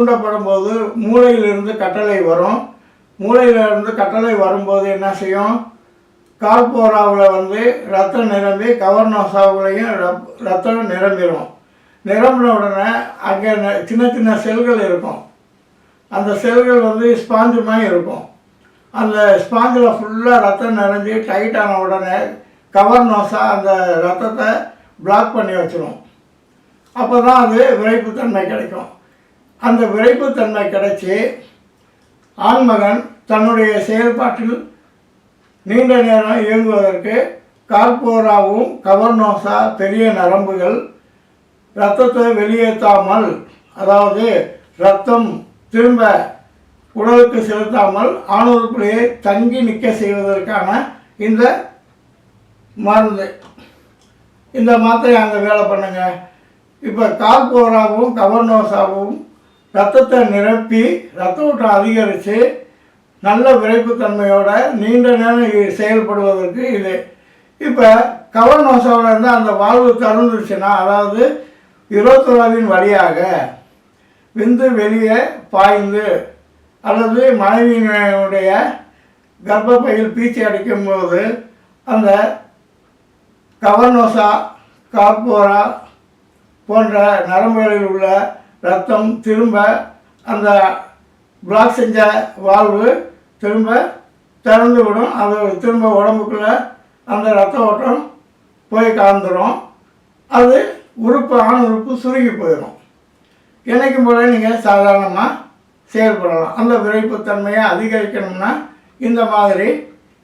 தூண்டப்படும் போது மூளையிலிருந்து கட்டளை வரும். மூளையிலிருந்து கட்டளை வரும்போது என்ன செய்யும், கால்போராவில் வந்து ரத்தம் நிரம்பி கவர்னோசாவிலையும் ரத்தம் நிரம்பிடும். நிரம்பின உடனே அங்கே சின்ன சின்ன செல்கள் இருக்கும். அந்த செல்கள் வந்து ஸ்பாஞ்சு மாதிரி இருக்கும். அந்த ஸ்பாஞ்சில் ஃபுல்லாக ரத்தம் நிறைஞ்சி டைட்டான உடனே கவர்னோசா அந்த ரத்தத்தை பிளாக் பண்ணி வச்சிடும். அப்போ தான் அது விரைப்புத்தன்மை கிடைக்கும். அந்த விரைப்புத்தன்மை கிடைச்சி ஆண்மகன் தன்னுடைய செயல்பாட்டில் நீண்ட நேரம் இயங்குவதற்கு கால்போராவும் கவர்னோசா பெரிய நரம்புகள் இரத்தத்தை வெளியேற்றாமல், அதாவது இரத்தம் திரும்ப உடலுக்கு செலுத்தாமல் ஆணுறுப்புலையே தங்கி நிற்க செய்வதற்கான இந்த மருந்து, இந்த மாத்திரை அங்கே வேலை பண்ணுங்க. இப்போ கால்போராவும் கவர்னோசாவும் ரத்தத்தை நிரப்பி ரத்த ஓட்டம் அதிகரித்து நல்ல விரைப்புத்தன்மையோட நீண்ட நேரம் செயல்படுவதற்கு இது. இப்போ கவர்னோசாவில் இருந்தால் அந்த வாழ்வு திறந்துருச்சுன்னா, அதாவது யுரோத்ராவின் வழியாக விந்து வெளியே பாய்ந்து அல்லது மனைவியினுடைய கர்ப்பப்பையில் பீச்சி அடிக்கும்போது அந்த கவர்னோசா கால்போரா போன்ற நரம்புகளில் உள்ள இரத்தம் திரும்ப அந்த பிளாக் செஞ்ச வாழ்வு திரும்ப திறந்து விடும். அது திரும்ப உடம்புக்குள்ளே அந்த இரத்த ஓட்டம் போய் கலந்துடும். அது உறுப்பு, ஆண் உறுப்பு சுருங்கி போயிடும். என்னைக்கும் போல நீங்கள் சாதாரணமாக செயல்படலாம். அந்த விரைப்புத்தன்மையை அதிகரிக்கணும்னா இந்த மாதிரி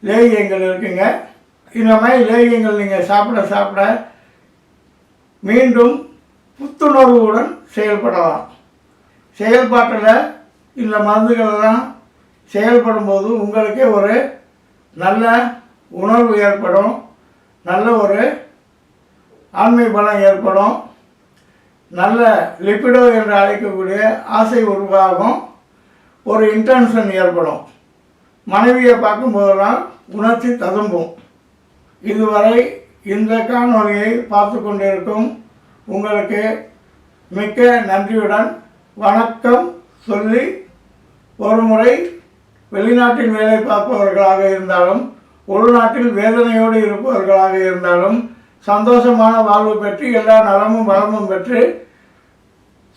லேகியங்கள் இருக்குங்க. இந்த மாதிரி லேகியங்கள் நீங்கள் சாப்பிட சாப்பிட மீண்டும் புத்துணர்வுடன் செயல்படலாம். செயல்பாட்டில் இந்த மருந்துகளெல்லாம் செயல்படும் போது உங்களுக்கே ஒரு நல்ல உணர்வு ஏற்படும், நல்ல ஒரு ஆண்மை பலம் ஏற்படும், நல்ல லிபிடோ என்று அழைக்கக்கூடிய ஆசை உருவாகும், ஒரு இன்டென்ஷன் ஏற்படும், மனைவியை பார்க்கும்போதெல்லாம் உணர்ச்சி ததும்பும். இதுவரை இந்த காணொலியை பார்த்து கொண்டிருக்கும் உங்களுக்கு மிக்க நன்றியுடன் வணக்கம் சொல்லி, ஒரு முறை வெளிநாட்டில் வேலை பார்ப்பவர்களாக இருந்தாலும் உள்நாட்டில் வேதனையோடு இருப்பவர்களாக இருந்தாலும் சந்தோஷமான வாழ்வு பெற்று எல்லா நலமும் வளமும் பெற்று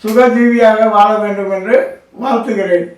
சுகஜீவியாக வாழ வேண்டும் என்று வாழ்த்துகிறேன்.